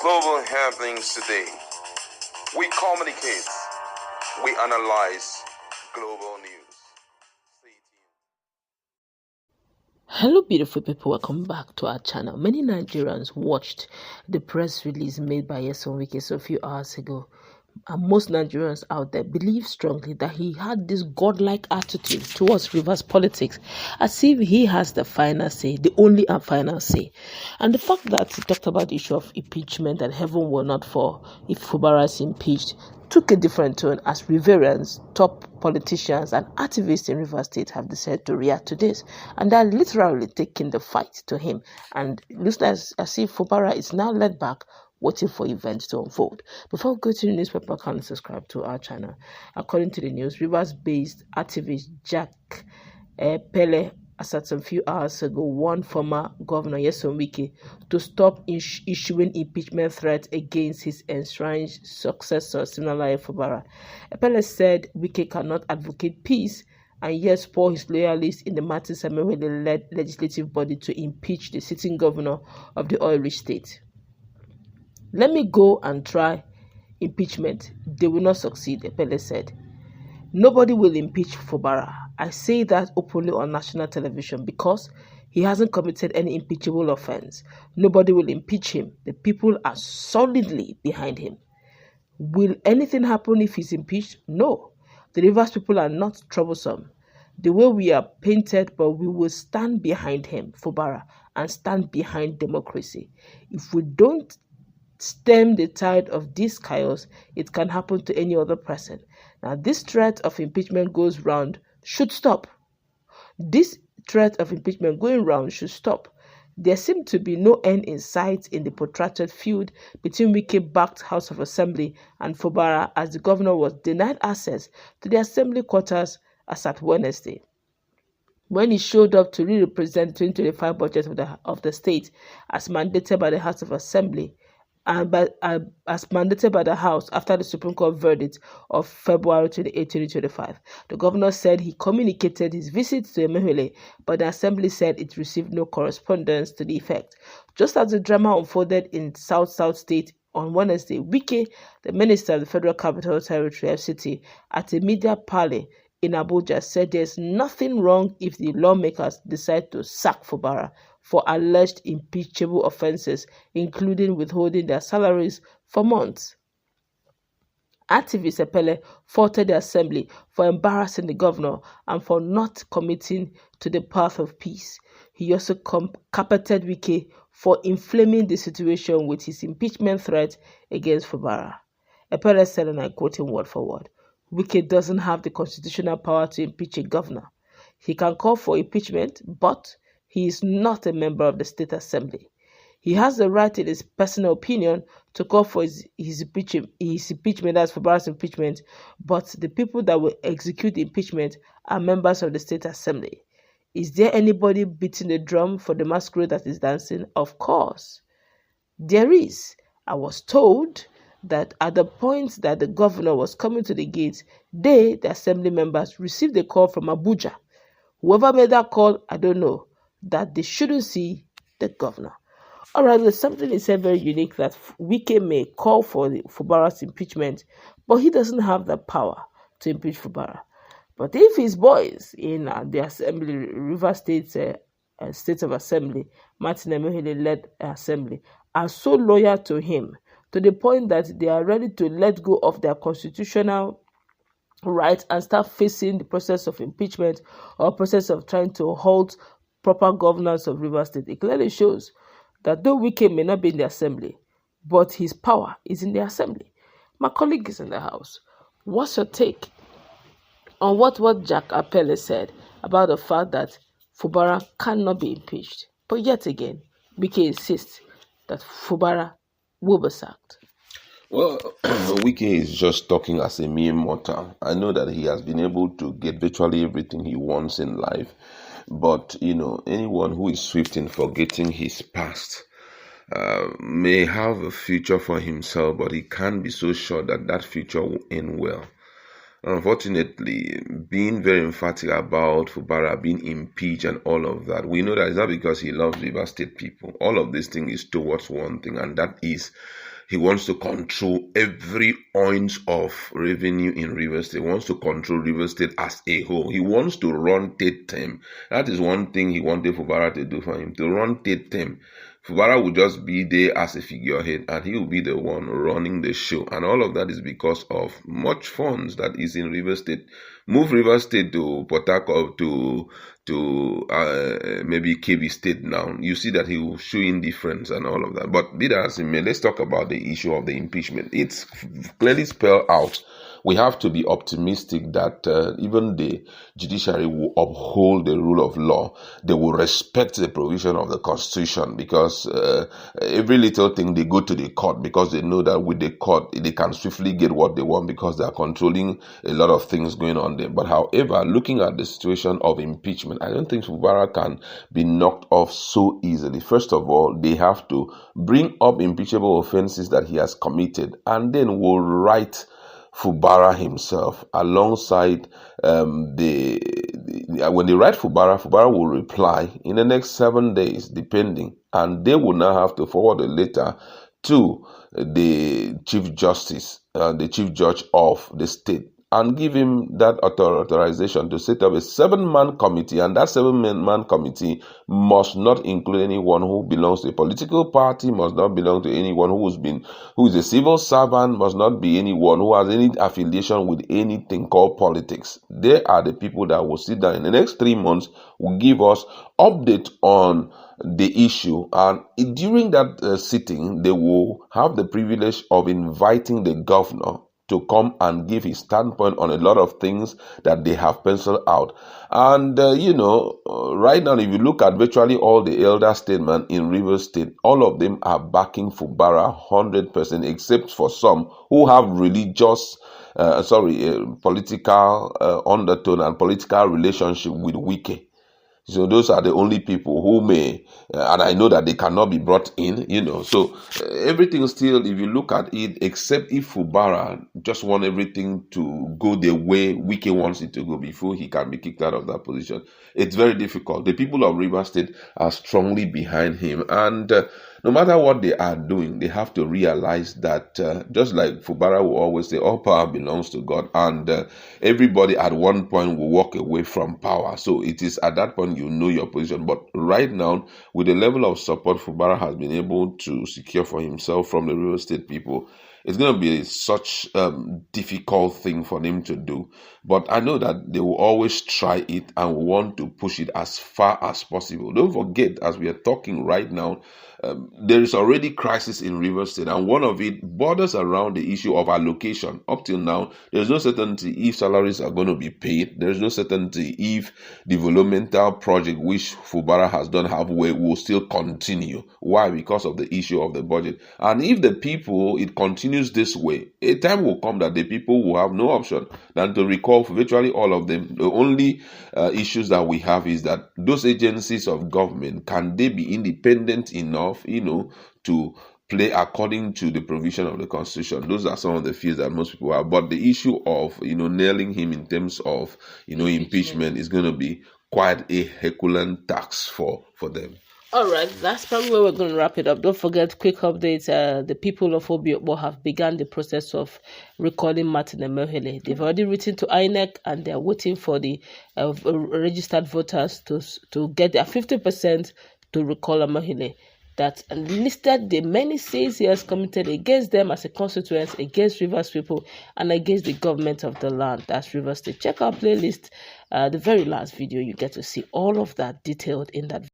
Global happenings today. We communicate. We analyze global news. Stay tuned. Hello beautiful people, welcome back to our channel. Many Nigerians watched the press release made by Wike a few hours ago, and most Nigerians out there believe strongly that he had this godlike attitude towards Rivers politics, as if he has the final say, the only and final say. And the fact that he talked about the issue of impeachment and heaven will not fall if Fubara is impeached took a different tone as Riverians, top politicians and activists in Rivers State have decided to react to this, and they're literally taking the fight to him, and it looks as if Fubara is now led back, waiting for events to unfold. Before we go to the newspaper, kindly subscribe to our channel. According to the news, Rivers-based activist Jack Pele, as at a few hours ago, warned former Governor Wike to stop issuing impeachment threats against his enshrined successor, Siminalayi Fubara. Pele said Wike cannot advocate peace and yet spoil his loyalists in the Martins Amaewhule-led legislative body to impeach the sitting governor of the oil-rich state. Let me go and try impeachment. They will not succeed, Epele said. Nobody will impeach Fubara. I say that openly on national television because he hasn't committed any impeachable offense. Nobody will impeach him. The people are solidly behind him. Will anything happen if he's impeached? No. The Rivers people are not troublesome the way we are painted, but we will stand behind him, Fubara, and stand behind democracy. If we don't stem the tide of this chaos, it can happen to any other person. Now, this threat of impeachment goes round should stop. This threat of impeachment going round should stop. There seemed to be no end in sight in the protracted feud between Wike-backed House of Assembly and Fubara, as the governor was denied access to the assembly quarters as at Wednesday, when he showed up to re-represent the 2025 budget of the state as mandated by the House of Assembly and as mandated by the House after the Supreme Court verdict of February 28, 2025. The governor said he communicated his visit to Amaewhule, but the Assembly said it received no correspondence to the effect. Just as the drama unfolded in South State on Wednesday, Wike, the Minister of the Federal Capital Territory (FCT), at a media parley in Abuja, said there's nothing wrong if the lawmakers decide to sack Fubara for alleged impeachable offenses, including withholding their salaries for months. Activist Epele faulted the assembly for embarrassing the governor and for not committing to the path of peace. He also carpeted Wike for inflaming the situation with his impeachment threat against Fubara. Epele said, and I quote him word for word, Wike doesn't have the constitutional power to impeach a governor. He can call for impeachment, but he is not a member of the State Assembly. He has the right, in his personal opinion, to call for his impeachment, as Fubara's impeachment, but the people that will execute the impeachment are members of the State Assembly. Is there anybody beating the drum for the masquerade that is dancing? Of course. There is. I was told that at the point that the governor was coming to the gate, the assembly members, received a call from Abuja. Whoever made that call, I don't know, that they shouldn't see the governor. All right, there's something he said very unique, that Wike may call for Fubara's impeachment, but he doesn't have the power to impeach Fubara. But if his boys in the assembly, Rivers State State of Assembly, Martin Amaewhule-led assembly, are so loyal to him to the point that they are ready to let go of their constitutional right and start facing the process of impeachment or process of trying to halt proper governance of Rivers State, it clearly shows that though Wike may not be in the assembly, but his power is in the assembly. My colleague is in the house. What's your take on what Jack Apele said about the fact that Fubara cannot be impeached? But yet again, Wike insists that Fubara will be sacked. Well, Wike is just talking as a mere mortal. I know that he has been able to get virtually everything he wants in life. But, anyone who is swift in forgetting his past may have a future for himself, but he can't be so sure that that future will end well. Unfortunately, being very emphatic about Fubara being impeached and all of that, we know that it's not because he loves Rivers State people. All of this thing is towards one thing, and that is He wants to control every ounce of revenue in Rivers State. He wants to control Rivers State as a whole. He wants to run Tate term. That is one thing he wanted Fubara to do for him, to run Tate term. Fubara will just be there as a figurehead, and he will be the one running the show. And all of that is because of much funds that is in Rivers State. Move Rivers State to Port Harcourt, to maybe KB State now. You see that he will show indifference and all of that. But be that as it may, let's talk about the issue of the impeachment. It's clearly spelled out. We have to be optimistic that even the judiciary will uphold the rule of law. They will respect the provision of the Constitution, because every little thing they go to the court, because they know that with the court they can swiftly get what they want, because they are controlling a lot of things going on there. But however, looking at the situation of impeachment, I don't think Fubara can be knocked off so easily. First of all, they have to bring up impeachable offenses that he has committed, and then will write Fubara himself alongside when they write Fubara, Fubara will reply in the next 7 days, depending, and they will now have to forward a letter to the Chief Justice, the Chief Judge of the state, and give him that authorization to set up a 7-man committee, and that 7-man committee must not include anyone who belongs to a political party, must not belong to anyone who is a civil servant, must not be anyone who has any affiliation with anything called politics. They are the people that will sit down in the next 3 months, will give us update on the issue, and during that sitting, they will have the privilege of inviting the governor to come and give his standpoint on a lot of things that they have penciled out. And, right now, if you look at virtually all the elder statesmen in Rivers State, all of them are backing Fubara 100%, except for some who have religious, political undertone and political relationship with Wike. So those are the only people who may, and I know that they cannot be brought in, So everything still, if you look at it, except if Fubara just want everything to go the way Wike wants it to go before he can be kicked out of that position, it's very difficult. The people of Rivers State are strongly behind him, and no matter what they are doing, they have to realize that just like Fubara will always say, all power belongs to God, and everybody at one point will walk away from power. So it is at that point you know your position. But right now, with the level of support Fubara has been able to secure for himself from the real estate people, it's going to be such difficult thing for them to do. But I know that they will always try it and want to push it as far as possible. Don't forget, as we are talking right now, there is already crisis in Rivers State, and one of it borders around the issue of allocation. Up till now, there is no certainty if salaries are going to be paid. There is no certainty if developmental project which Fubara has done halfway will still continue. Why? Because of the issue of the budget. And if the people, it continues this way, a time will come that the people will have no option than to recall virtually all of them. The only issues that we have is that those agencies of government, can they be independent enough, to play according to the provision of the Constitution? Those are some of the fears that most people have. But the issue of, nailing him in terms of, impeachment is going to be quite a Herculean task for them. All right, that's probably where we're going to wrap it up. Don't forget, quick updates. The people of Amaewhule have begun the process of recalling Martin Amaewhule. They've already written to INEC, and they're waiting for the registered voters to get their 50% to recall Amaewhule. That listed the many sins he has committed against them as a constituent, against Rivers people, and against the government of the land. That's Rivers State. Check our playlist. The very last video, you get to see all of that detailed in that video.